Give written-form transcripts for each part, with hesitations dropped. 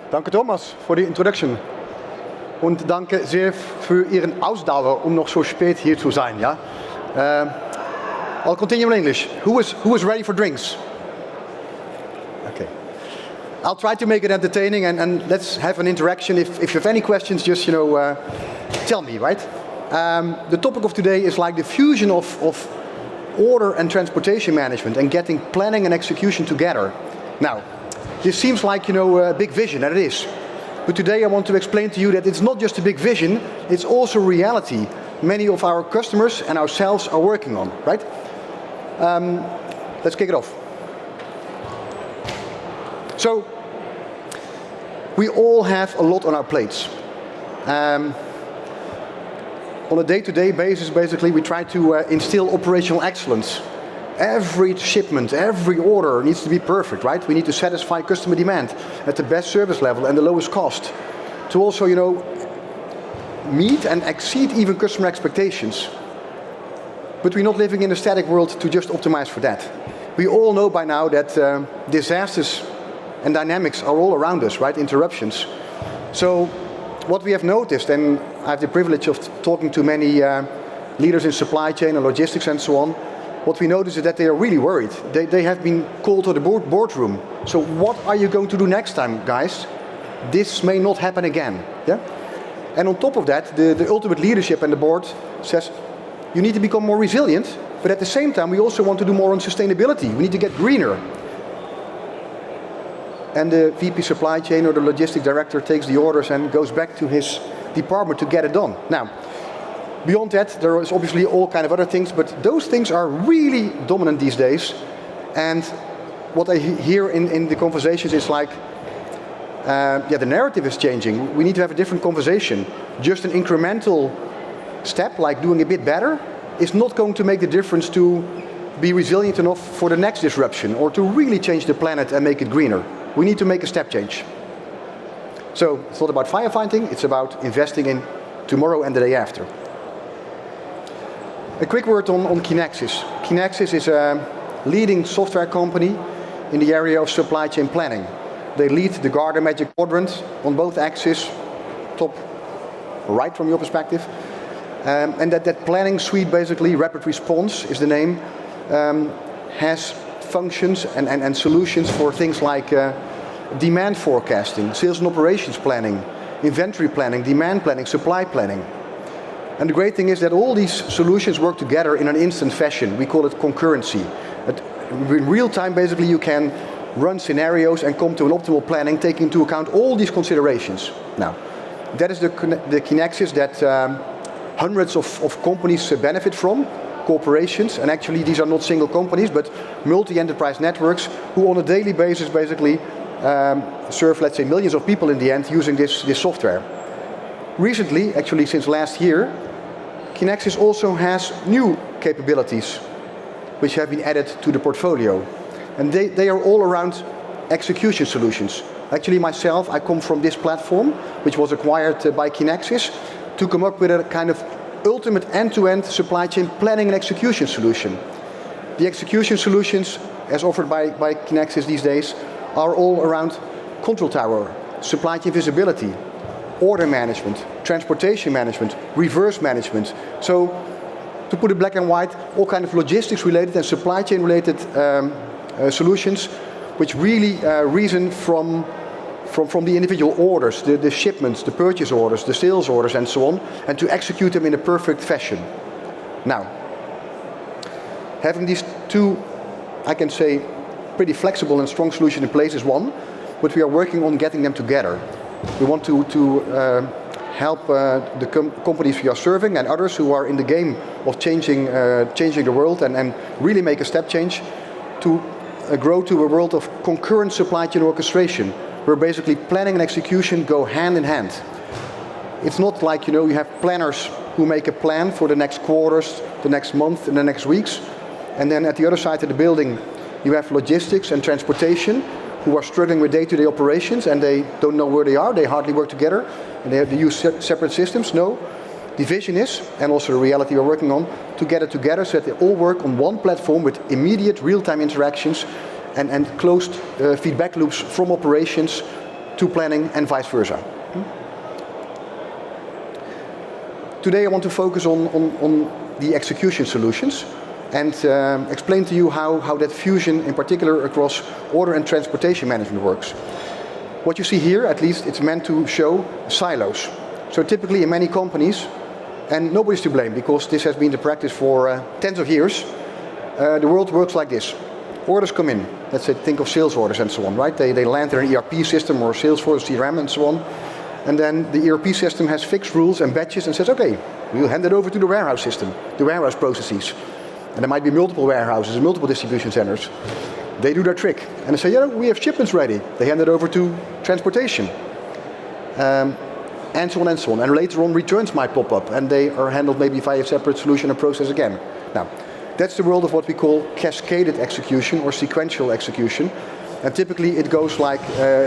Danke Thomas für die Introduction. Und danke sehr für Ihren Ausdauer, noch so spät hier zu sein. Ja? I'll continue in English. Who is ready for drinks? Okay. I'll try to make it entertaining and let's have an interaction. If you have any questions, just tell me, right? The topic of today is like the fusion of order and transportation management and getting planning and execution together. Now, this seems like a big vision, and it is. But today I want to explain to you that it's not just a big vision, it's also reality many of our customers and ourselves are working on, right? Let's kick it off. So, we all have a lot on our plates. On a day-to-day basis, basically, we try to instill operational excellence. Every shipment, every order needs to be perfect, right? We need to satisfy customer demand at the best service level and the lowest cost. To also, meet and exceed even customer expectations. But we're not living in a static world to just optimize for that. We all know by now that disasters and dynamics are all around us, right? Interruptions. So what we have noticed, and I have the privilege of talking to many leaders in supply chain and logistics and so on, what we notice is that they are really worried. They have been called to the boardroom. So what are you going to do next time, guys? This may not happen again. Yeah? And on top of that, the ultimate leadership and the board says, you need to become more resilient, but at the same time, we also want to do more on sustainability. We need to get greener. And the VP supply chain or the logistic director takes the orders and goes back to his department to get it done. Now, beyond that, there is obviously all kind of other things, but those things are really dominant these days. And what I hear in the conversations is like, the narrative is changing. We need to have a different conversation. Just an incremental step, like doing a bit better, is not going to make the difference to be resilient enough for the next disruption or to really change the planet and make it greener. We need to make a step change. So it's not about firefighting, it's about investing in tomorrow and the day after. A quick word on Kinaxis. Kinaxis is a leading software company in the area of supply chain planning. They lead the Gartner Magic Quadrant on both axes, top right from your perspective. And that planning suite, basically, Rapid Response is the name, has functions and solutions for things like demand forecasting, sales and operations planning, inventory planning, demand planning, supply planning. And the great thing is that all these solutions work together in an instant fashion. We call it concurrency. In real time, basically, you can run scenarios and come to an optimal planning, taking into account all these considerations. Now, that is the Kinaxis that hundreds of companies benefit from, corporations, and actually these are not single companies, but multi-enterprise networks who on a daily basis basically serve, let's say, millions of people in the end using this software. Recently, actually since last year, Kinaxis also has new capabilities which have been added to the portfolio. And they are all around execution solutions. Actually myself, I come from this platform, which was acquired by Kinaxis, to come up with a kind of ultimate end-to-end supply chain planning and execution solution. The execution solutions, as offered by Kinaxis these days, are all around control tower, supply chain visibility, order management, transportation management, reverse management. So, to put it black and white, all kind of logistics related and supply chain related solutions, which really reason from the individual orders, the shipments, the purchase orders, the sales orders and so on, and to execute them in a perfect fashion. Now, having these two, I can say, pretty flexible and strong solutions in place is one, but we are working on getting them together. We want to help the companies we are serving and others who are in the game of changing the world and really make a step change to grow to a world of concurrent supply chain orchestration, where basically planning and execution go hand in hand. It's not like, you have planners who make a plan for the next quarters, the next month and the next weeks, and then at the other side of the building you have logistics and transportation who are struggling with day-to-day operations and they don't know where they are, they hardly work together, and they have to use separate systems. No, the vision is, and also the reality we're working on, to get it together so that they all work on one platform with immediate real-time interactions and closed feedback loops from operations to planning and vice versa. Today I want to focus on the execution solutions and explain to you how that fusion in particular across order and transportation management works. What you see here, at least, it's meant to show silos. So typically in many companies, and nobody's to blame because this has been the practice for tens of years, the world works like this. Orders come in, let's say think of sales orders and so on, right? They land in an ERP system or Salesforce, CRM and so on. And then the ERP system has fixed rules and batches and says, okay, we'll hand it over to the warehouse system, the warehouse processes. And there might be multiple warehouses and multiple distribution centers. They do their trick. And they say, yeah, we have shipments ready. They hand it over to transportation. And so on and so on. And later on, returns might pop up. And they are handled maybe via a separate solution and process again. Now, that's the world of what we call cascaded execution or sequential execution. And typically it goes like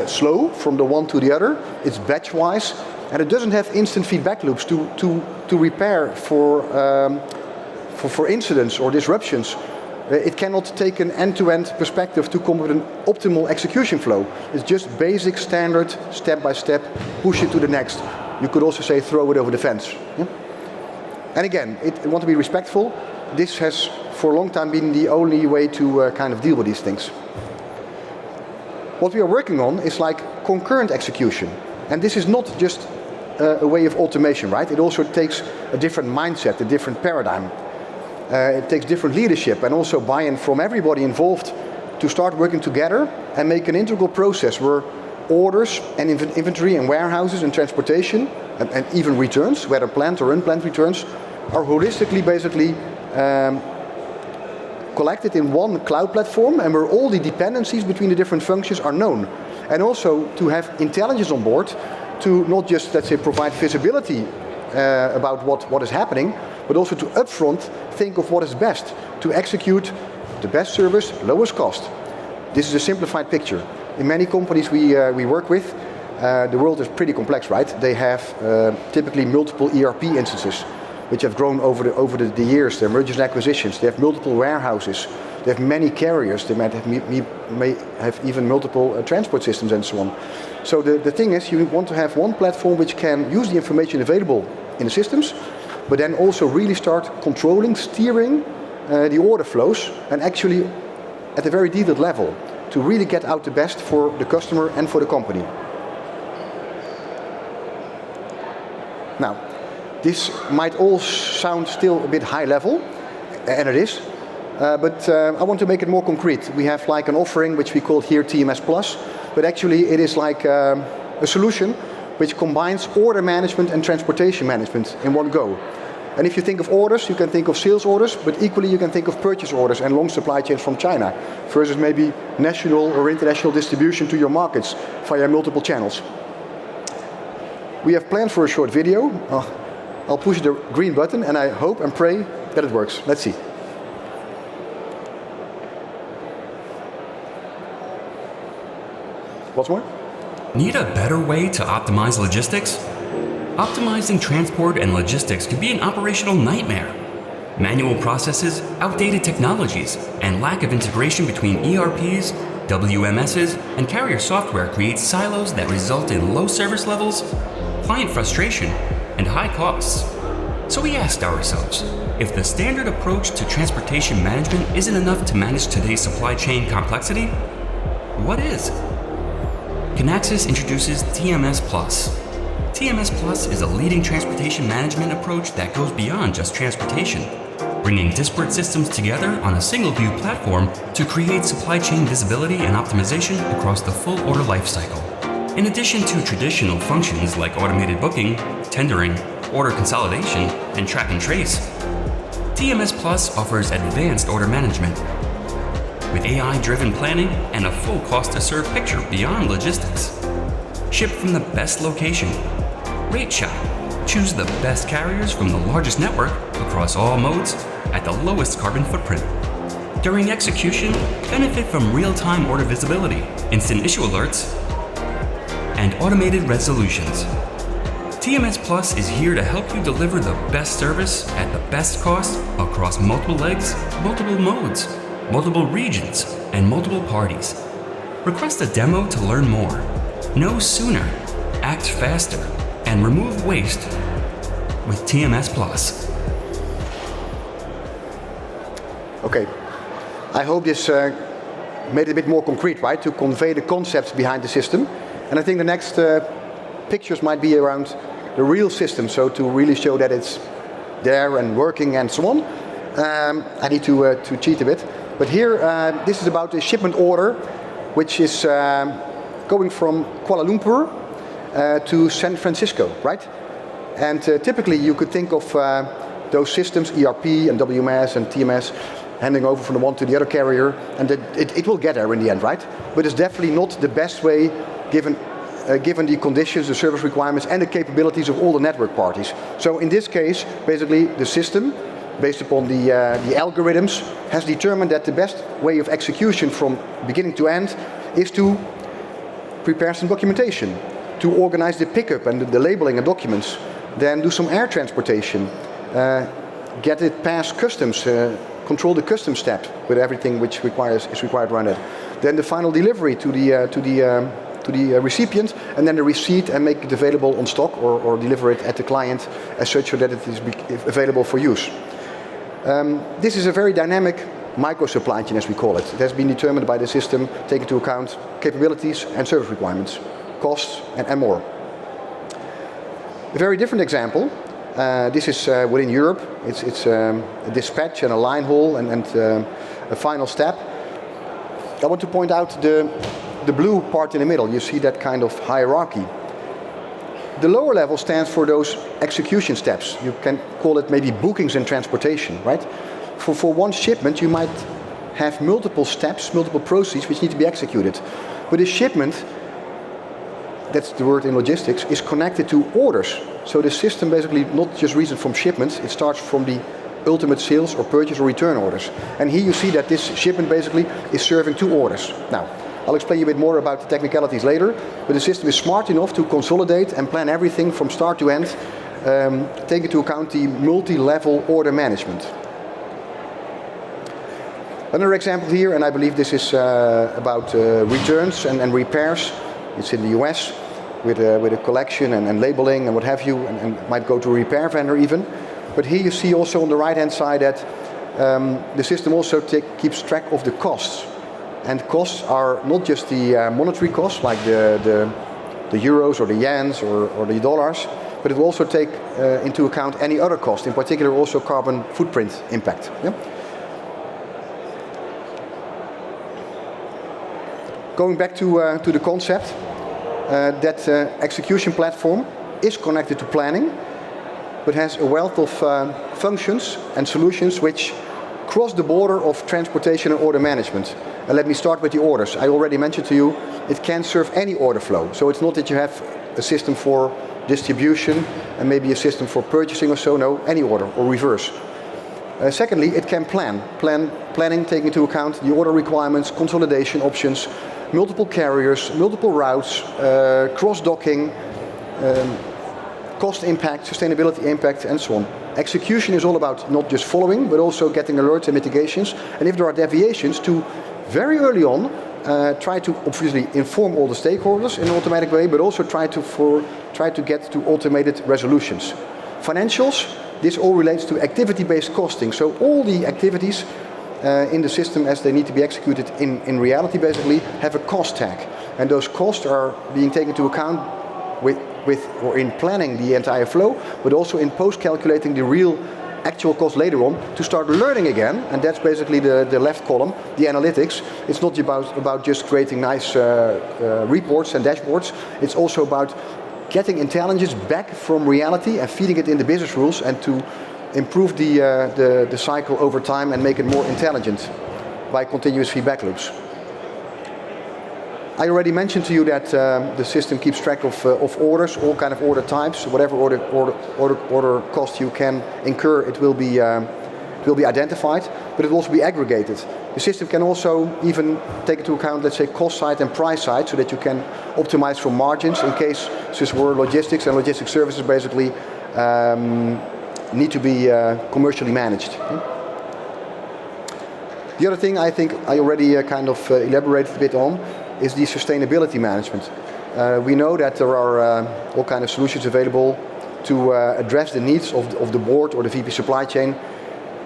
slow from the one to the other. It's batch-wise. And it doesn't have instant feedback loops to repair for incidents or disruptions. It cannot take an end-to-end perspective to come with an optimal execution flow. It's just basic, standard, step-by-step, push it to the next. You could also say throw it over the fence. Yeah? And again, I want to be respectful. This has for a long time been the only way to kind of deal with these things. What we are working on is like concurrent execution. And this is not just a way of automation, right? It also takes a different mindset, a different paradigm. It takes different leadership and also buy-in from everybody involved to start working together and make an integral process where orders and inventory and warehouses and transportation and even returns, whether planned or unplanned returns, are holistically basically collected in one cloud platform and where all the dependencies between the different functions are known. And also to have intelligence on board to not just, let's say, provide visibility about what is happening, but also to upfront think of what is best to execute the best service, lowest cost. This is a simplified picture. In many companies we work with, the world is pretty complex, right? They have typically multiple ERP instances, which have grown over the years. They're mergers and acquisitions. They have multiple warehouses. They have many carriers. They may have even multiple transport systems and so on. So the thing is, you want to have one platform which can use the information available in the systems, but then also really start controlling, steering the order flows, and actually at a very detailed level to really get out the best for the customer and for the company. Now, this might all sound still a bit high level, and it is, but I want to make it more concrete. We have like an offering which we call here TMS Plus, but actually it is like a solution which combines order management and transportation management in one go. And if you think of orders, you can think of sales orders, but equally you can think of purchase orders and long supply chains from China versus maybe national or international distribution to your markets via multiple channels. We have planned for a short video. I'll push the green button and I hope and pray that it works. Let's see. What's more? Need a better way to optimize logistics? Optimizing transport and logistics can be an operational nightmare. Manual processes, outdated technologies, and lack of integration between ERPs, WMSs, and carrier software create silos that result in low service levels, client frustration, and high costs. So we asked ourselves, if the standard approach to transportation management isn't enough to manage today's supply chain complexity, what is? Kinaxis introduces TMS Plus. TMS Plus is a leading transportation management approach that goes beyond just transportation, bringing disparate systems together on a single view platform to create supply chain visibility and optimization across the full order lifecycle. In addition to traditional functions like automated booking, tendering, order consolidation, and track and trace, TMS Plus offers advanced order management with AI-driven planning and a full cost-to-serve picture beyond logistics. Ship from the best location. Rate shop. Choose the best carriers from the largest network across all modes at the lowest carbon footprint. During execution, benefit from real-time order visibility, instant issue alerts, and automated resolutions. TMS Plus is here to help you deliver the best service at the best cost across multiple legs, multiple modes, multiple regions, and multiple parties. Request a demo to learn more. Know sooner, act faster, and remove waste with TMS Plus. Okay, I hope this made it a bit more concrete, right, to convey the concepts behind the system. And I think the next pictures might be around the real system, so to really show that it's there and working and so on. I need to cheat a bit, but here this is about the shipment order, which is going from Kuala Lumpur to San Francisco, right? And typically you could think of those systems, ERP and WMS and TMS, handing over from the one to the other carrier, and that it will get there in the end, right? But it's definitely not the best way given the conditions, the service requirements, and the capabilities of all the network parties. So in this case, basically the system, based upon the algorithms, has determined that the best way of execution from beginning to end is to prepare some documentation, to organize the pickup and the labeling of documents, then do some air transportation, get it past customs, control the customs step with everything which is required around it. Then the final delivery to the recipient, and then the receipt, and make it available on stock or deliver it at the client as such so that it is available for use. This is a very dynamic micro supply chain, as we call it. It has been determined by the system, taking into account capabilities and service requirements, costs and more. A very different example. This is within Europe. It's a dispatch and a line haul and a final step. I want to point out the blue part in the middle. You see that kind of hierarchy. The lower level stands for those execution steps. You can call it maybe bookings and transportation, right? For one shipment, you might have multiple steps, multiple processes which need to be executed. But a shipment, that's the word in logistics, is connected to orders. So the system basically not just reasons from shipments, it starts from the ultimate sales or purchase or return orders. And here you see that this shipment basically is serving two orders. Now, I'll explain you a bit more about the technicalities later, but the system is smart enough to consolidate and plan everything from start to end, take into account the multi-level order management. Another example here, and I believe this is about returns and repairs. It's in the US with a collection and labeling and what have you, and might go to a repair vendor even. But here you see also on the right-hand side that the system also keeps track of the costs. And costs are not just the monetary costs, like the euros or the yens or the dollars, but it will also take into account any other cost, in particular also carbon footprint impact. Yeah? Going back to the concept, that execution platform is connected to planning, but has a wealth of functions and solutions which cross the border of transportation and order management. And let me start with the orders. I already mentioned to you, it can serve any order flow. So it's not that you have a system for distribution and maybe a system for purchasing or so, no, any order or reverse. Secondly, it can planning taking into account the order requirements, consolidation options, multiple carriers, multiple routes, cross-docking, cost impact, sustainability impact, and so on. Execution is all about not just following, but also getting alerts and mitigations. And if there are deviations, to very early on try to obviously inform all the stakeholders in an automatic way, but also try to get to automated resolutions. Financials, this all relates to activity-based costing. So all the activities in the system as they need to be executed in reality basically have a cost tag. And those costs are being taken into account or in planning the entire flow, but also in post-calculating the real actual cost later on to start learning again. And that's basically the left column, the analytics. It's not about just creating nice reports and dashboards. It's also about getting intelligence back from reality and feeding it in the business rules and to improve the cycle over time and make it more intelligent by continuous feedback loops. I already mentioned to you that the system keeps track of orders, all kind of order types. Whatever order cost you can incur, it will be identified, but it will also be aggregated. The system can also even take into account, let's say, cost side and price side, so that you can optimize for margins in case this were logistics and logistics services basically need to be commercially managed. The other thing I think I already kind of elaborated a bit on is the sustainability management. We know that there are all kinds of solutions available to address the needs of the board or the VP supply chain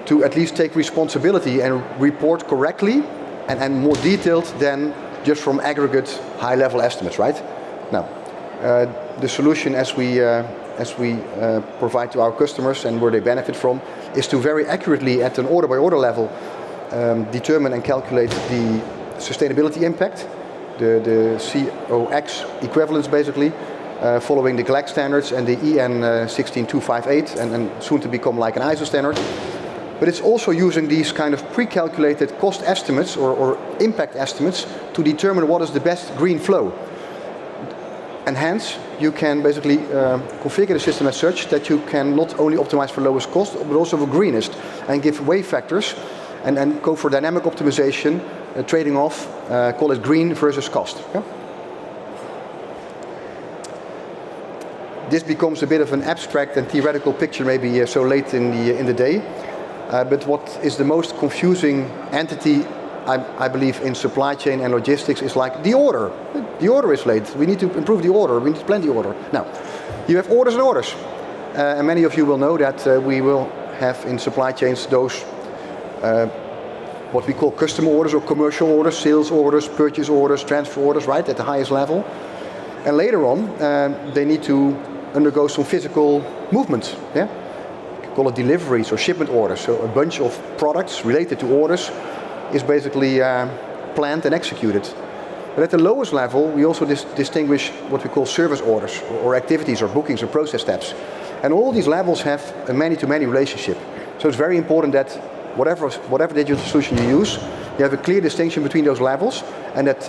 to at least take responsibility and report correctly and more detailed than just from aggregate high-level estimates, right? Now, the solution as we provide to our customers and where they benefit from is to very accurately at an order-by-order level determine and calculate the sustainability impact, the COX equivalence basically, following the GLAC standards and the EN 16258 and soon to become like an ISO standard. But it's also using these kind of pre-calculated cost estimates or impact estimates to determine what is the best green flow. And hence, you can basically configure the system as such that you can not only optimize for lowest cost, but also for greenest, and give wave factors, and go for dynamic optimization, trading off, call it green versus cost. Yeah? This becomes a bit of an abstract and theoretical picture maybe so late in the day. But what is the most confusing entity, I believe, in supply chain and logistics is like the order. The order is late. We need to improve the order. We need to plan the order. Now, you have orders and orders. And many of you will know that we will have in supply chains those what we call customer orders or commercial orders, sales orders, purchase orders, transfer orders, right, at the highest level. And later on, they need to undergo some physical movements. Yeah? Call it deliveries or shipment orders. So a bunch of products related to orders is basically planned and executed. But at the lowest level, we also distinguish what we call service orders or activities or bookings or process steps. And all these levels have a many-to-many relationship. So it's very important that whatever digital solution you use, you have a clear distinction between those levels and that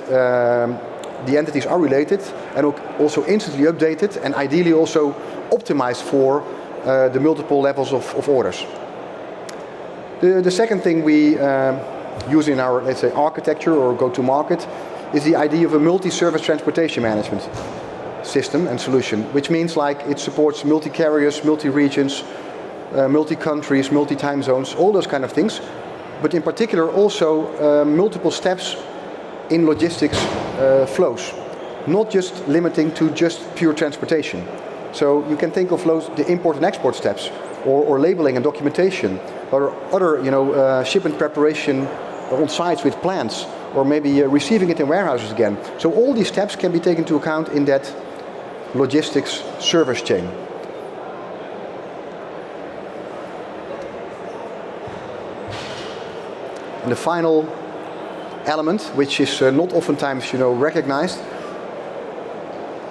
the entities are related and also instantly updated and ideally also optimized for the multiple levels of orders. The second thing we use in our, let's say, architecture or go-to-market is the idea of a multi-service transportation management system and solution, which means like it supports multi-carriers, multi-regions, multi-countries, multi-time zones, all those kind of things, but in particular also multiple steps in logistics flows, not just limiting to just pure transportation. So you can think of the import and export steps, or labeling and documentation, or other, shipment preparation on sites with plants, or maybe receiving it in warehouses again. So all these steps can be taken into account in that logistics service chain. And the final element, which is not oftentimes recognized,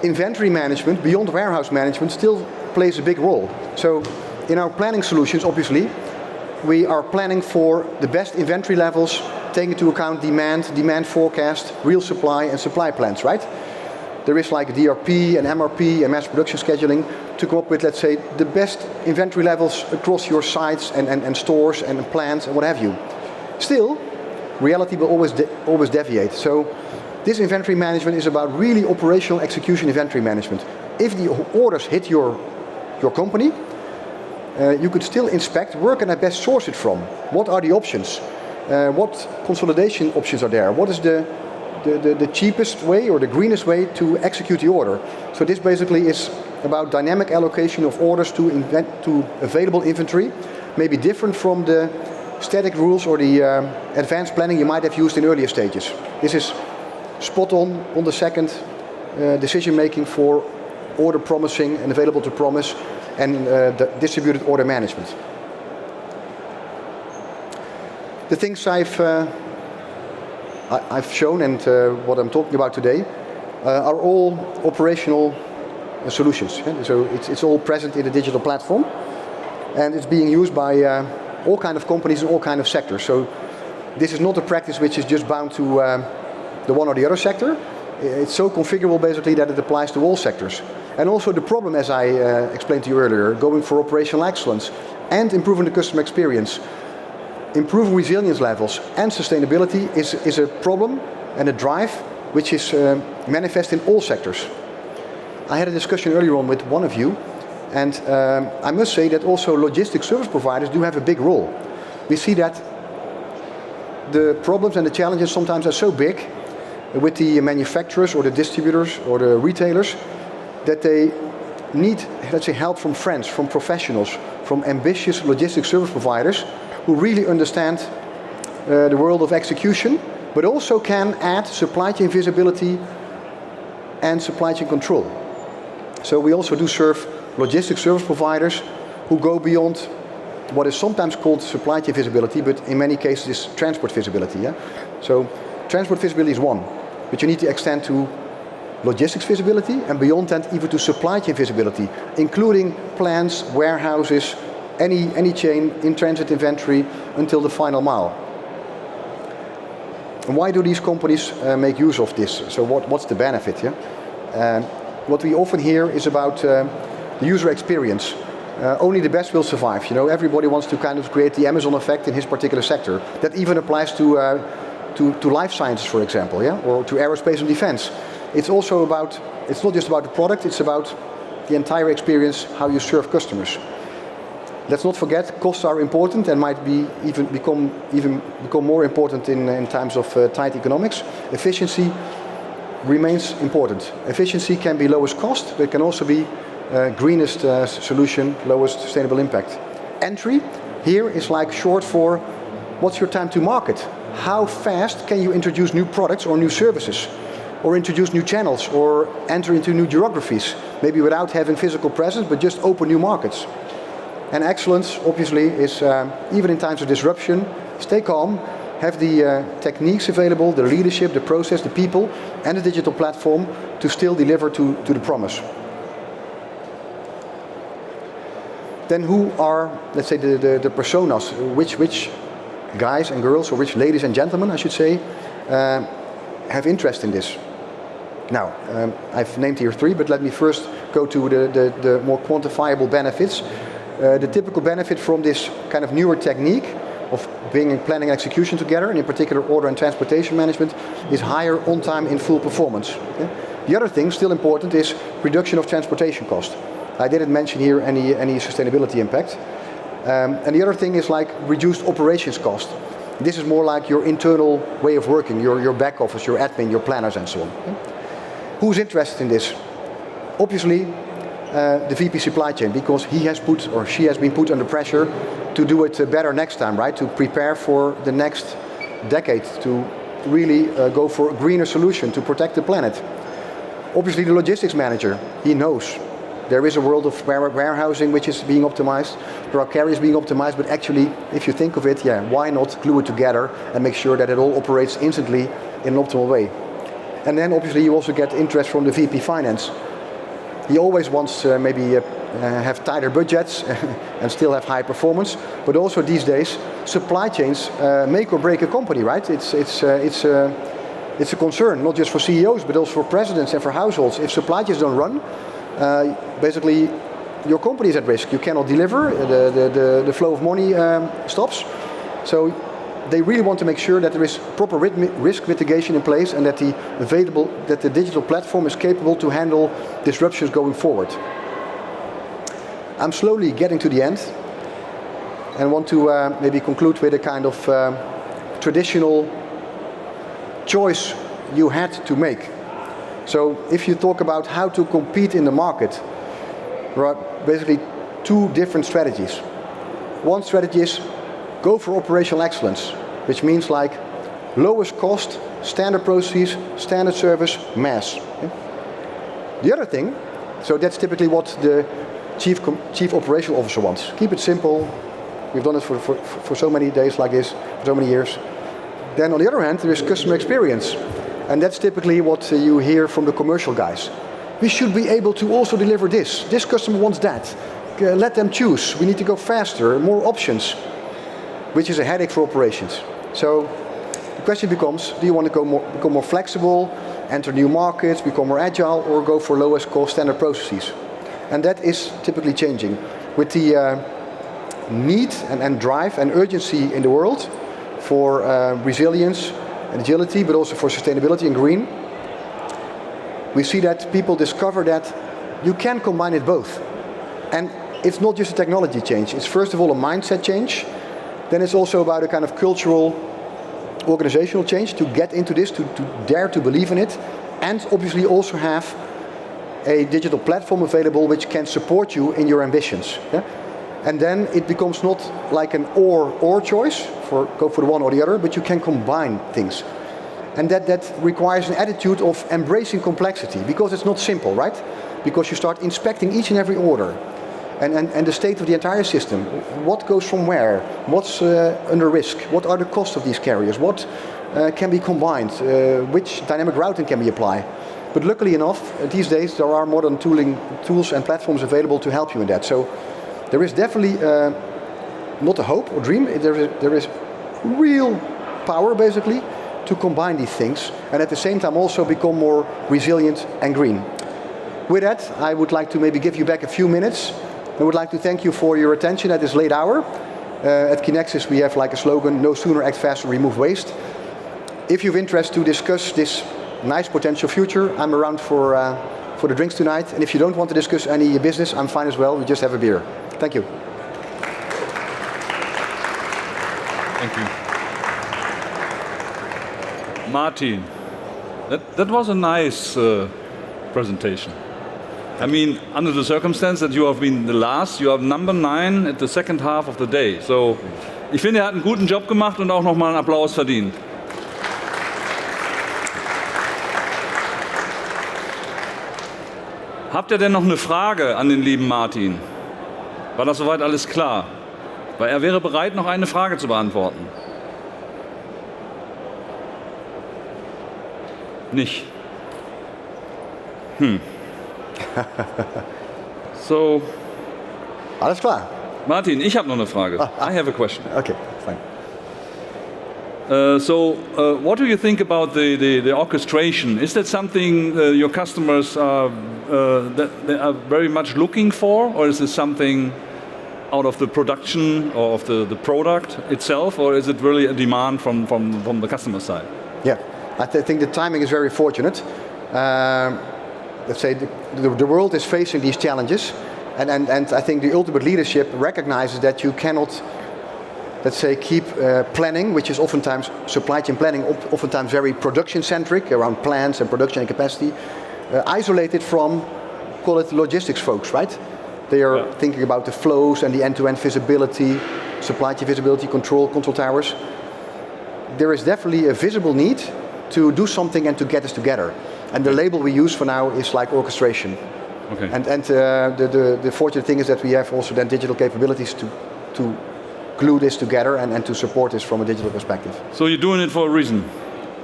inventory management beyond warehouse management still plays a big role. So in our planning solutions, obviously, we are planning for the best inventory levels, taking into account demand forecast, real supply and supply plans, right? There is like DRP and MRP and mass production scheduling to come up with, let's say, the best inventory levels across your sites and stores and plants and what have you. Still, reality will always deviate. So this inventory management is about really operational execution inventory management. If the orders hit your company, you could still inspect where can I best source it from? What are the options? What consolidation options are there? What is the cheapest way or the greenest way to execute the order? So this basically is about dynamic allocation of orders to available inventory, maybe different from the static rules or the advanced planning you might have used in earlier stages. This is spot on the second decision making for order promising and available to promise and the distributed order management. The things I've shown and what I'm talking about today are all operational solutions. So it's all present in the digital platform and it's being used by all kind of companies in all kind of sectors. So this is not a practice which is just bound to the one or the other sector. It's so configurable basically that it applies to all sectors. And also the problem, as I explained to you earlier, going for operational excellence and improving the customer experience, improving resilience levels and sustainability is a problem and a drive which is manifest in all sectors. I had a discussion earlier on with one of you, and I must say that also logistics service providers do have a big role. We see that the problems and the challenges sometimes are so big with the manufacturers or the distributors or the retailers, that they need, let's say, help from friends, from professionals, from ambitious logistics service providers who really understand the world of execution, but also can add supply chain visibility and supply chain control. So we also do serve logistics service providers who go beyond what is sometimes called supply chain visibility, but in many cases is transport visibility. Yeah? So transport visibility is one, but you need to extend to logistics visibility and beyond that even to supply chain visibility, including plants, warehouses, any chain, in-transit inventory until the final mile. And why do these companies make use of this? So what's the benefit? Yeah? What we often hear is about the user experience. Only the best will survive. You know, everybody wants to kind of create the Amazon effect in his particular sector. That even applies to life sciences, for example, yeah, or to aerospace and defense. It's also about, it's not just about the product, it's about the entire experience, how you serve customers. Let's not forget, costs are important and might be become more important in times of tight economics. Efficiency remains important. Efficiency can be lowest cost, but it can also be greenest solution, lowest sustainable impact. Entry here is like short for what's your time to market? How fast can you introduce new products or new services? Or introduce new channels or enter into new geographies, maybe without having physical presence, but just open new markets. And excellence, obviously, is even in times of disruption, stay calm, have the techniques available, the leadership, the process, the people, and the digital platform to still deliver to the promise. Then who are, let's say, the personas, which guys and girls, or which ladies and gentlemen, I should say, have interest in this? Now, I've named here 3, but let me first go to the more quantifiable benefits. The typical benefit from this kind of newer technique of bringing planning and execution together, and in particular order and transportation management, is higher on time in full performance. Okay? The other thing, still important, is reduction of transportation cost. I didn't mention here any sustainability impact. And the other thing is like reduced operations cost. This is more like your internal way of working, your back office, your admin, your planners and so on. Okay? Who's interested in this? Obviously, the VP supply chain, because he has put or she has been put under pressure to do it better next time, right? To prepare for the next decade, to really go for a greener solution, to protect the planet. Obviously, the logistics manager, he knows there is a world of warehousing which is being optimized. There are carriers being optimized, but actually, if you think of it, yeah, why not glue it together and make sure that it all operates instantly in an optimal way? And then obviously you also get interest from the VP Finance. He always wants to maybe have tighter budgets and still have high performance, but also these days supply chains make or break a company, right? It's a concern, not just for CEOs, but also for presidents and for households. If supply chains don't run, basically your company is at risk. You cannot deliver, the flow of money stops. So they really want to make sure that there is proper risk mitigation in place and that the digital platform is capable to handle disruptions going forward. I'm slowly getting to the end and want to maybe conclude with a kind of traditional choice you had to make. So if you talk about how to compete in the market, there are basically 2 different strategies. One strategy is go for operational excellence, which means like lowest cost, standard processes, standard service, mass. Okay? The other thing, so that's typically what the chief operational officer wants. Keep it simple. We've done it for so many days like this, for so many years. Then on the other hand, there is customer experience. And that's typically what you hear from the commercial guys. We should be able to also deliver this. This customer wants that. Let them choose. We need to go faster, more options, which is a headache for operations. So the question becomes, do you want to become more flexible, enter new markets, become more agile, or go for lowest cost standard processes? And that is typically changing. With the need and drive and urgency in the world for resilience and agility, but also for sustainability and green, we see that people discover that you can combine it both. And it's not just a technology change. It's first of all a mindset change. Then it's also about a kind of cultural organizational change to get into this, to dare to believe in it, and obviously also have a digital platform available which can support you in your ambitions. Yeah? And then it becomes not like an or choice, go for the one or the other, but you can combine things. And that requires an attitude of embracing complexity, because it's not simple, right? Because you start inspecting each and every order and the state of the entire system. What goes from where? What's under risk? What are the costs of these carriers? What can be combined? Which dynamic routing can be applied? But luckily enough, these days there are modern tools and platforms available to help you in that. So there is definitely not a hope or dream. There is real power, basically, to combine these things and at the same time also become more resilient and green. With that, I would like to maybe give you back a few minutes. I would like to thank you for your attention at this late hour. At Kinaxis we have like a slogan, no sooner act faster, remove waste. If you have interest to discuss this nice potential future, I'm around for the drinks tonight. And if you don't want to discuss any business, I'm fine as well. We just have a beer. Thank you. Thank you. Martin, that was a nice presentation. I mean, under the circumstance that you have been the last, you are number 9 at the second half of the day. So, ich finde, er hat einen guten Job gemacht und auch nochmal einen Applaus verdient. Habt ihr denn noch eine Frage an den lieben Martin? War das soweit alles klar? Weil er wäre bereit, noch eine Frage zu beantworten. Nicht? So. Alles klar. Martin, ich habe noch eine Frage. I have a question. Okay, fine. What do you think about the orchestration? Is that something your customers that they are very much looking for, or is it something out of the production or of the product itself, or is it really a demand from the customer side? Yeah, I think the timing is very fortunate. Let's say the world is facing these challenges, and I think the ultimate leadership recognizes that you cannot, let's say, keep planning, which is oftentimes supply chain planning, oftentimes very production centric around plants and production and capacity, isolated from, call it, logistics folks, right? They are thinking about the flows and the end-to-end visibility, supply chain visibility, control towers. There is definitely a visible need to do something and to get us together. And the label we use for now is like orchestration. Okay. And the fortunate thing is that we have also then digital capabilities to glue this together and to support this from a digital perspective. So you're doing it for a reason?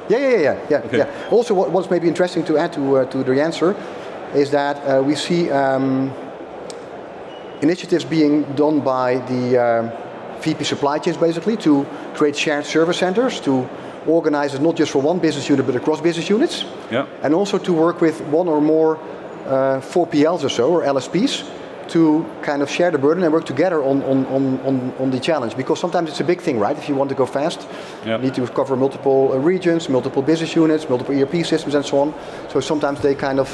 Yeah. Okay. Yeah. Also, what's maybe interesting to add to the answer is that we see initiatives being done by the VP supply chains, basically, to create shared service centers, to organize it not just for one business unit but across business units, and also to work with one or more 4PLs or so, or LSPs, to kind of share the burden and work together on the challenge. Because sometimes it's a big thing, right? If you want to go fast, you need to cover multiple regions, multiple business units, multiple ERP systems and so on. So sometimes they kind of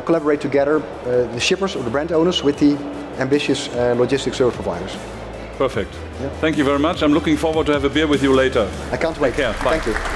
collaborate together, the shippers or the brand owners with the ambitious logistics service providers. Perfect. Yeah. Thank you very much. I'm looking forward to have a beer with you later. I can't wait. Take care. Bye. Thank you.